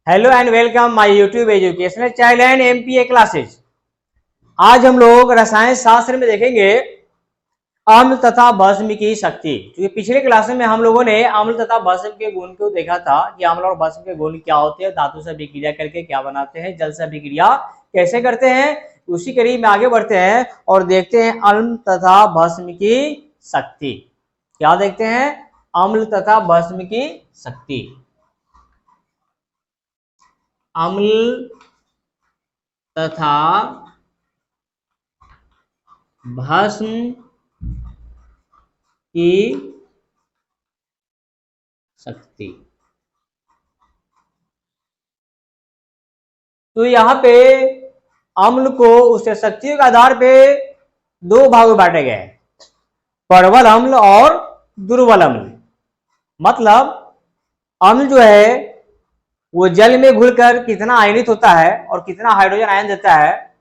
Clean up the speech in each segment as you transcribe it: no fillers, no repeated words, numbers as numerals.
Hello and welcome my YouTube educational child and MPa classes. आज हम लोग रसायन शास्त्र में देखेंगे अम्ल तथा भस्म की शक्ति। क्योंकि पिछले क्लास में हम लोगों ने अम्ल तथा भस्म के गुण को देखा था कि अम्ल और भस्म के गुण क्या होते हैं, धातु से अभिक्रिया करके क्या बनाते हैं, जल से अभिक्रिया कैसे करते हैं। उसी करीब में आगे बढ़ते हैं और देखते हैं अम्ल तथा भस्म की शक्ति। क्या देखते हैं? अम्ल तथा भस्म की शक्ति। अम्ल तथा भस्म की शक्ति। तो यहाँ पे अम्ल को उसके शक्तियों के आधार पे दो भागों में बांटे गए, प्रबल अम्ल और दुर्बल अम्ल। मतलब अम्ल जो है वो जल में घुलकर कितना आयनित होता है और कितना हाइड्रोजन आयन देता है,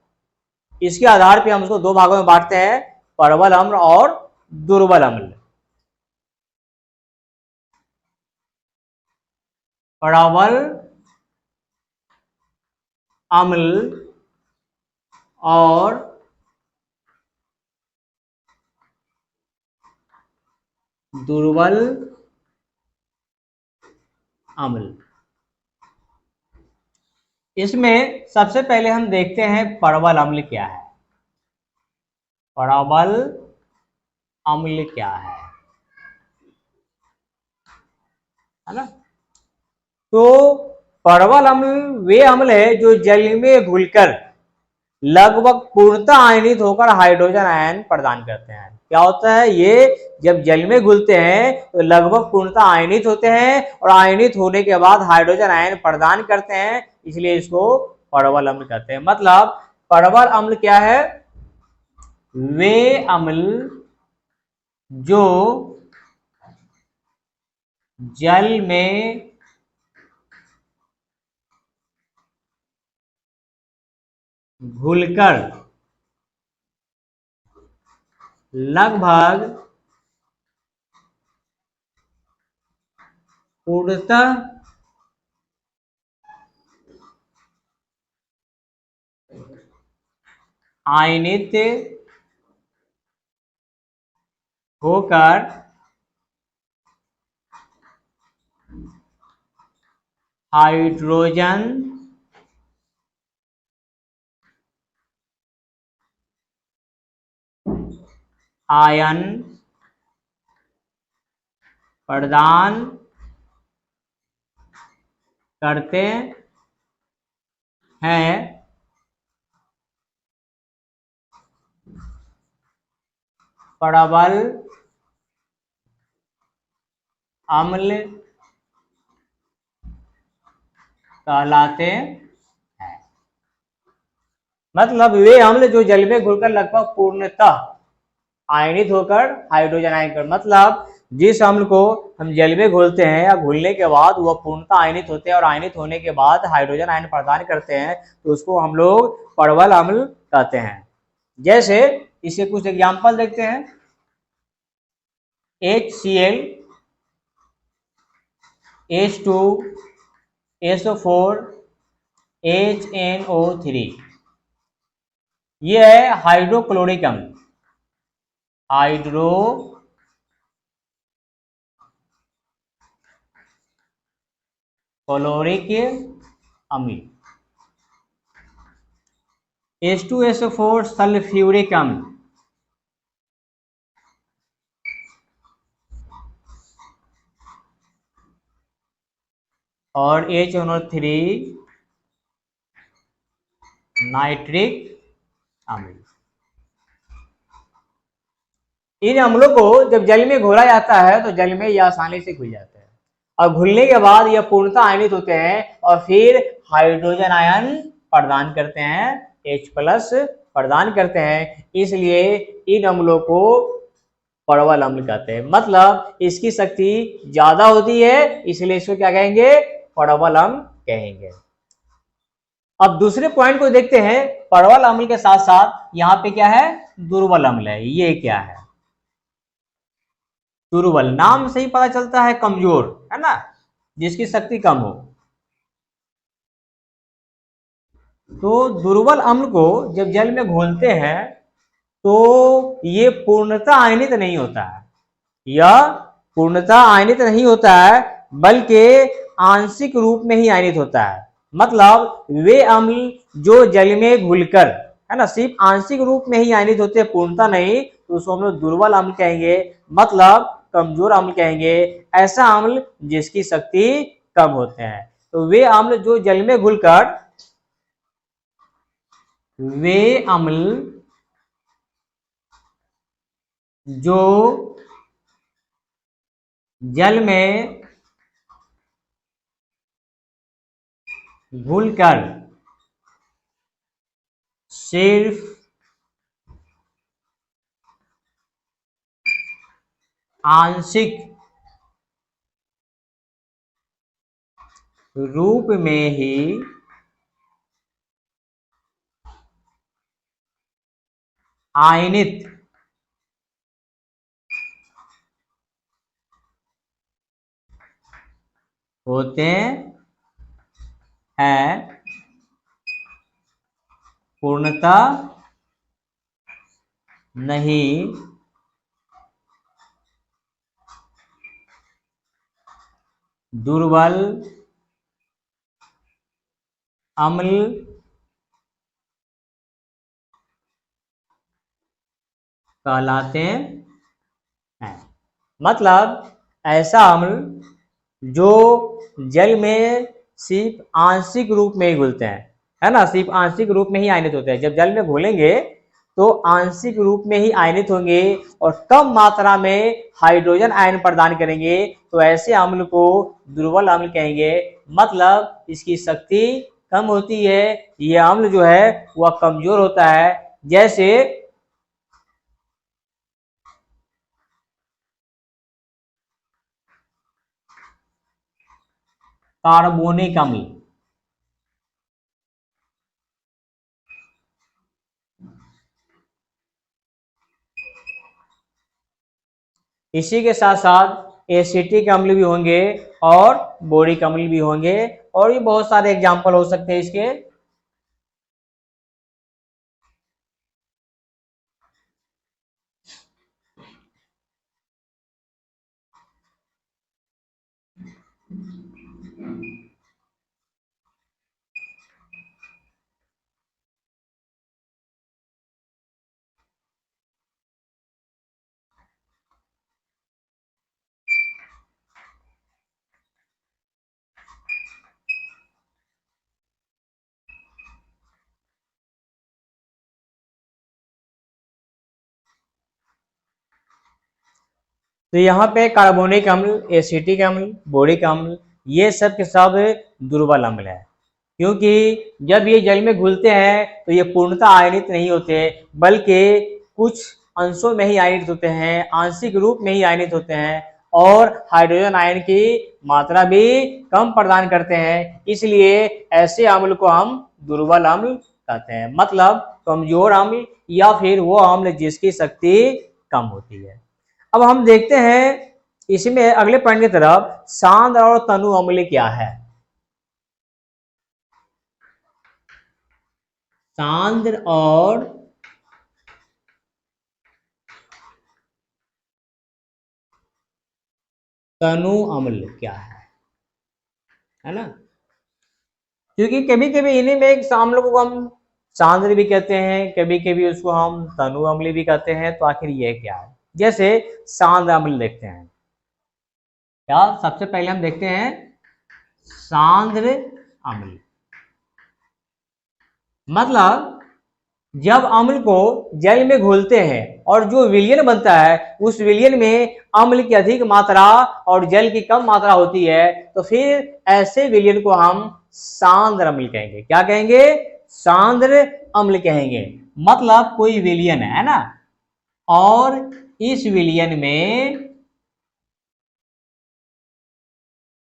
इसके आधार पे हम उसको दो भागों में बांटते हैं, प्रबल अम्ल और दुर्बल अम्ल। प्रबल अम्ल और दुर्बल अम्ल। इसमें सबसे पहले हम देखते हैं प्रबल अम्ल क्या है। प्रबल अम्ल क्या है ना? तो प्रबल अम्ल वे अम्ल है जो जल में घुलकर लगभग पूर्णतः आयनित होकर हाइड्रोजन आयन प्रदान करते हैं। क्या होता है ये? जब जल में घुलते हैं तो लगभग पूर्णतः आयनित होते हैं और आयनित होने के बाद हाइड्रोजन आयन प्रदान करते हैं, इसलिए इसको प्रबल अम्ल कहते हैं। मतलब प्रबल अम्ल क्या है? वे अम्ल जो जल में घुलकर लगभग पूर्णतः आयनित होकर हाइड्रोजन आयन प्रदान करते हैं। प्रबल अम्ल कहलाते हैं। मतलब वे अम्ल जो जल में घुलकर लगभग पूर्णतः आयनित होकर हाइड्रोजन आयन कर, मतलब जिस अम्ल को हम जल में घोलते हैं या घुलने के बाद वह पूर्णतः आयनित होते हैं और आयनित होने के बाद हाइड्रोजन आयन प्रदान करते हैं, तो उसको हम लोग प्रबल अम्ल कहते हैं। जैसे इसके कुछ एग्जाम्पल देखते हैं। HCl, H2, SO4, HNO3, ये है हाइड्रोक्लोरिक अम्ल। हाइड्रोक्लोरिक अम्ल। H2SO4 सल्फ्यूरिक अम्ल। और HNO3 नाइट्रिक अम्ल। इन अम्लों को जब जल में घोला जाता है तो जल में यह आसानी से घुल जाते हैं और घुलने के बाद यह पूर्णतः आयनित होते हैं और फिर हाइड्रोजन आयन प्रदान करते हैं, H+ प्रदान करते हैं। इसलिए इन अम्लों को प्रबल अम्ल कहते हैं। मतलब इसकी शक्ति ज्यादा होती है, इसलिए इसको क्या कहेंगे? प्रबल अम्ल कहेंगे। अब दूसरे पॉइंट को देखते हैं। प्रबल अम्ल के साथ साथ यहाँ पे क्या है? दुर्बल अम्ल है। ये क्या है? दुर्बल, नाम से ही पता चलता है कमजोर, है ना, जिसकी शक्ति कम हो। तो दुर्बल अम्ल को जब जल में घोलते हैं तो ये पूर्णतः आयनित नहीं होता है, यह पूर्णतः आयनित नहीं होता है बल्कि आंशिक रूप में ही आयनित होता है। मतलब वे अम्ल जो जल में घुलकर, है ना, सिर्फ आंशिक रूप में ही आयनित होते हैं, पूर्णतः नहीं, तो उसको हम लोग दुर्बल अम्ल कहेंगे, मतलब कमजोर अम्ल कहेंगे, ऐसा अम्ल जिसकी शक्ति कम होते हैं। तो वे अम्ल जो जल में घुलकर, वे अम्ल जो जल में घुलकर सिर्फ आंशिक रूप में ही आयनित होते हैं, पूर्णतः नहीं दुर्बल अम्ल कहलाते हैं। मतलब ऐसा अम्ल जो जल में सिर्फ आंशिक रूप में ही घुलते हैं, है ना, सिर्फ आंशिक रूप में ही आयनित होते हैं। जब जल में घोलेंगे तो आंशिक रूप में ही आयनित होंगे और कम मात्रा में हाइड्रोजन आयन प्रदान करेंगे, तो ऐसे अम्ल को दुर्बल अम्ल कहेंगे। मतलब इसकी शक्ति कम होती है, यह अम्ल जो है वह कमजोर होता है। जैसे कार्बोनिक अम्ल, इसी के साथ साथ एसिटिक अम्ल भी होंगे और बोरिक अम्ल भी होंगे, और भी बहुत सारे एग्जाम्पल हो सकते हैं इसके। तो यहाँ पे कार्बोनिक अम्ल, एसिटिक अम्ल, बोरिक अम्ल, ये सब के सब दुर्बल अम्ल है, क्योंकि जब ये जल में घुलते हैं तो ये पूर्णतः आयनित नहीं होते, बल्कि कुछ अंशों में ही आयनित होते हैं, आंशिक रूप में ही आयनित होते हैं, और हाइड्रोजन आयन की मात्रा भी कम प्रदान करते हैं। इसलिए ऐसे अम्ल को हम दुर्बल अम्ल कहते हैं, मतलब कमजोर अम्ल या फिर वो अम्ल जिसकी शक्ति कम होती है। अब हम देखते हैं इसमें अगले पॉइंट की तरफ, सांद्र और तनु अम्ल क्या है। सांद्र और तनु अम्ल क्या है ना, क्योंकि कभी कभी इन्हीं में एक अम्ल को हम सांद्र भी कहते हैं, कभी कभी उसको हम तनु अम्ल भी कहते हैं। तो आखिर ये क्या है? जैसे सांद्र अम्ल देखते हैं, क्या सबसे पहले हम देखते हैं सांद्र अम्ल। मतलब जब अम्ल को जल में घोलते हैं और जो विलयन बनता है, उस विलयन में अम्ल की अधिक मात्रा और जल की कम मात्रा होती है, तो फिर ऐसे विलयन को हम सांद्र अम्ल कहेंगे। क्या कहेंगे? सांद्र अम्ल कहेंगे। मतलब कोई विलयन है ना, और इस विलयन में,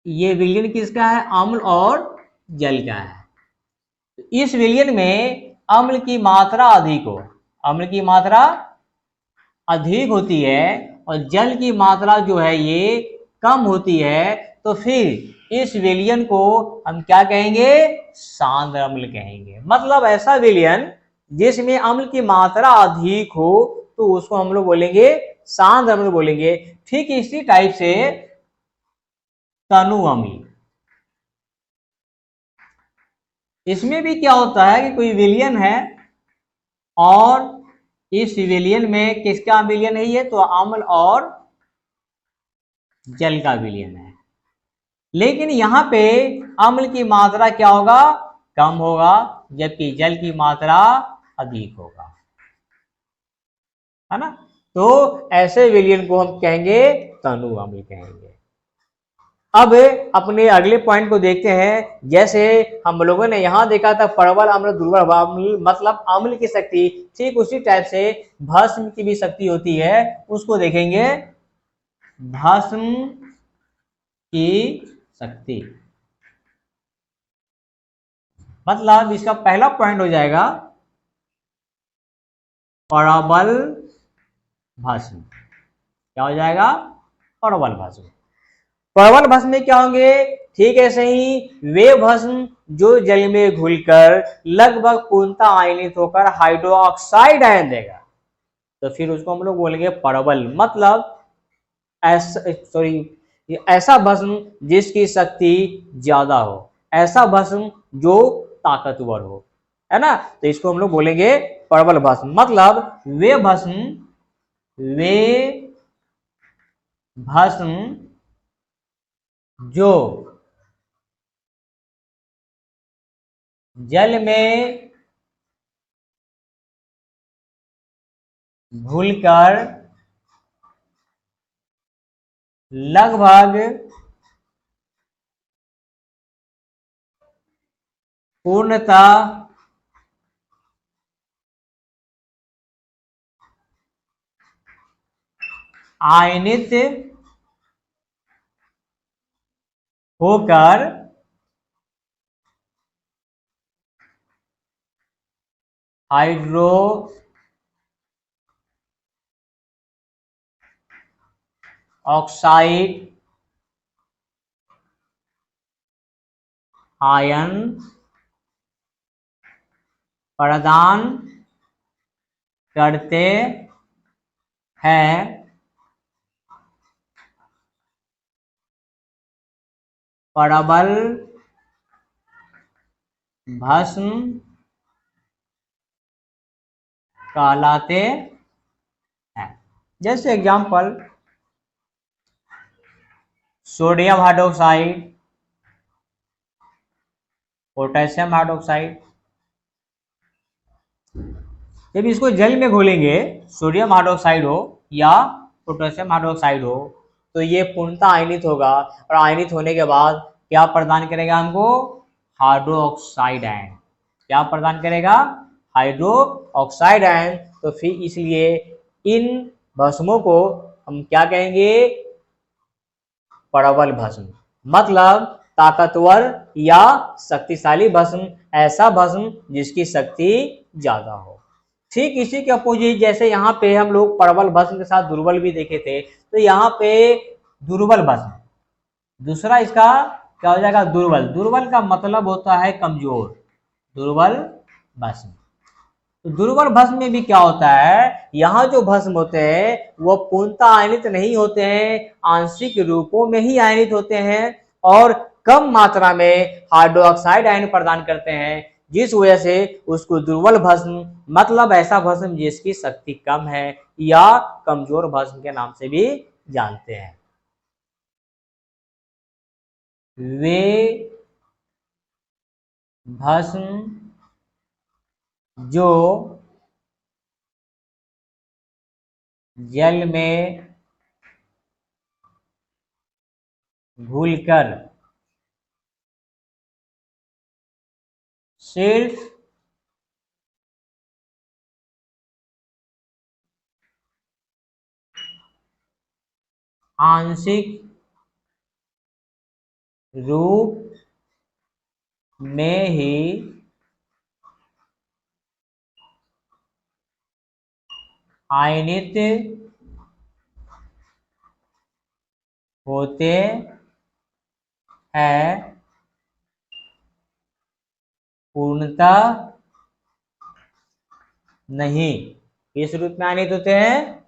ये विलयन किसका है? अम्ल और जल का है। इस विलयन में अम्ल की मात्रा अधिक हो, अम्ल की मात्रा अधिक होती है और जल की मात्रा जो है ये कम होती है, तो फिर इस विलयन को हम क्या कहेंगे, सांद्र अम्ल कहेंगे। मतलब ऐसा विलयन जिसमें अम्ल की मात्रा अधिक हो तो उसको हम लोग बोलेंगे सांद्र अम्ल बोलेंगे। ठीक इसी टाइप से तनु अम्ल, इसमें भी क्या होता है कि कोई विलयन है और इस विलयन में किसका विलयन है, ये तो अम्ल और जल का विलयन है, लेकिन यहाँ पे अम्ल की मात्रा क्या होगा, कम होगा, जबकि जल की मात्रा अधिक होगा, है ना। तो ऐसे विलयन को हम कहेंगे तनु अम्ल कहेंगे। अब अपने अगले पॉइंट को देखते हैं। जैसे हम लोगों ने यहां देखा था प्रबल अम्ल दुर्बल अम्ल, मतलब अम्ल की शक्ति, ठीक उसी टाइप से भस्म की भी शक्ति होती है, उसको देखेंगे। भस्म की शक्ति, मतलब इसका पहला पॉइंट हो जाएगा प्रबल भस्म। क्या हो जाएगा, प्रबल भस्म। प्रबल भस्म में क्या होंगे, ठीक है सही, वे भस्म जो जल में घुलकर लगभग पूर्णतः आयनित होकर हाइड्रोक्साइड आयन देगा, तो फिर उसको हम लोग बोलेंगे प्रबल। मतलब ऐसा भस्म जिसकी शक्ति ज्यादा हो, ऐसा भस्म जो ताकतवर हो, है ना, तो इसको हम लोग बोलेंगे प्रबल भस्म। मतलब वे भस्म जो जल में घुलकर लगभग पूर्णतः आयनित होकर हाइड्रो ऑक्साइड आयन प्रदान करते हैं, प्रबल भस्म कहलाते हैं। जैसे example sodium hydroxide, potassium hydroxide. जब इसको जल में घोलेंगे, सोडियम हाइड्रोक्साइड हो या पोटेशियम हाइड्रोक्साइड हो, तो ये पूर्णतः आयनित होगा, और आयनित होने के बाद क्या प्रदान करेगा हमको, हाइड्रो ऑक्साइड आयन। क्या प्रदान करेगा, हाइड्रो ऑक्साइड आयन। तो फिर इसलिए इन भस्मों को हम क्या कहेंगे, प्रबल भस्म। मतलब ताकतवर या शक्तिशाली भस्म, ऐसा भस्म जिसकी शक्ति ज्यादा हो। ठीक इसी के अपोजिट, जैसे यहाँ पे हम लोग प्रबल भस्म के साथ दुर्बल भी देखे थे, तो यहाँ पे दुर्बल भस्म, दूसरा इसका क्या हो जाएगा, दुर्बल। दुर्बल का मतलब होता है कमजोर, दुर्बल भस्म। तो दुर्बल भस्म में भी क्या होता है, यहाँ जो भस्म होते हैं वो पूर्णतः आयनित नहीं होते हैं, आंशिक रूपों में ही आयनित होते हैं और कम मात्रा में हाइड्रोक्साइड आयन प्रदान करते हैं, जिस वजह से उसको दुर्बल भस्म, मतलब ऐसा भस्म जिसकी शक्ति कम है, या कमजोर भस्म के नाम से भी जानते हैं। वे भस्म जो जल में घुलकर सिर्फ आंशिक रूप में ही आयनित होते है पूर्णता नहीं। किस रूप में आयनित होते हैं?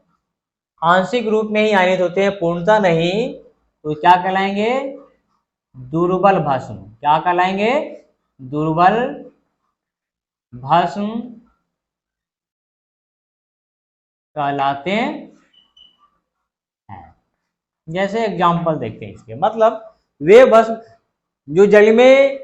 आंशिक रूप में ही आयनित होते हैं, पूर्णता नहीं। तो क्या कहलाएंगे? दुर्बल भस्म। क्या कहलाएंगे? दुर्बल भस्म कहलाते हैं। जैसे एग्जाम्पल देखते हैं इसके, मतलब वे भस्म जो जल में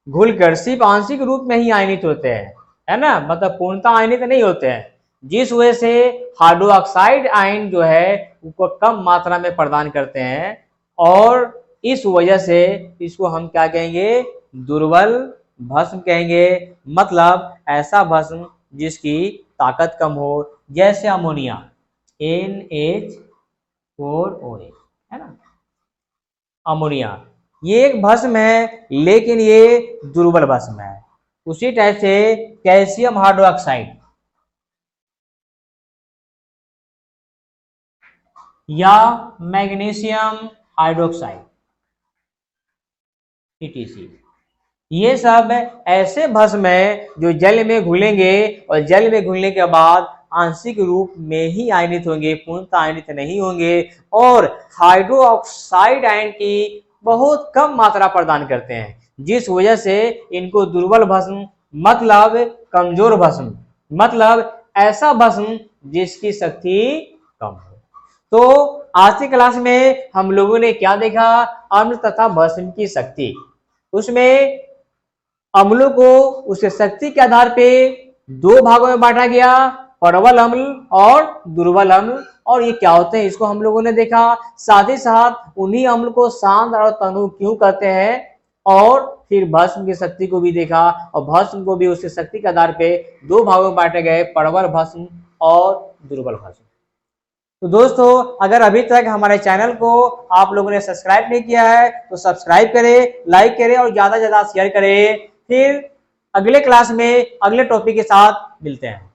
घुलकर सिर्फ आंशिक रूप में ही आयनित होते हैं, है ना, मतलब पूर्णतः आयनित नहीं होते हैं, जिस वजह से हाइड्रोक्साइड आयन जो है उसको कम मात्रा में प्रदान करते हैं, और इस वजह से इसको हम क्या कहेंगे? दुर्बल भस्म कहेंगे। मतलब ऐसा भस्म जिसकी ताकत कम हो, जैसे अमोनिया NH4OH, है ना, अमोनिया ये एक भस्म है, लेकिन ये दुर्बल भस्म है। उसी टाइप से कैल्शियम हाइड्रोक्साइड या मैग्नीशियम हाइड्रोक्साइड ETC, ये सब ऐसे भस्म है जो जल में घुलेंगे और जल में घुलने के बाद आंशिक रूप में ही आयनित होंगे, पूर्णतः आयनित नहीं होंगे, और हाइड्रोक्साइड आयन की बहुत कम मात्रा प्रदान करते हैं, जिस वजह से इनको दुर्बल भस्म, मतलब कमजोर भस्म, मतलब ऐसा भस्म जिसकी शक्ति कम हो। तो आज की क्लास में हम लोगों ने क्या देखा? अम्ल तथा भस्म की शक्ति। उसमें अम्लों को उसके शक्ति के आधार पे दो भागों में बांटा गया, प्रबल अम्ल और दुर्बल अम्ल। और ये क्या होते हैं इसको हम लोगों ने देखा। साथ ही साथ उन्हीं अम्ल को शांत और तनु क्यों कहते हैं, और फिर भस्म की शक्ति को भी देखा, और भस्म को भी उसकी शक्ति के आधार पे दो भागों में बांटे गए, प्रबल भस्म और दुर्बल भस्म। तो दोस्तों, अगर अभी तक हमारे चैनल को आप लोगों ने सब्सक्राइब नहीं किया है तो सब्सक्राइब करें, लाइक करें और ज्यादा से ज्यादा शेयर करें। फिर अगले क्लास में अगले टॉपिक के साथ मिलते हैं।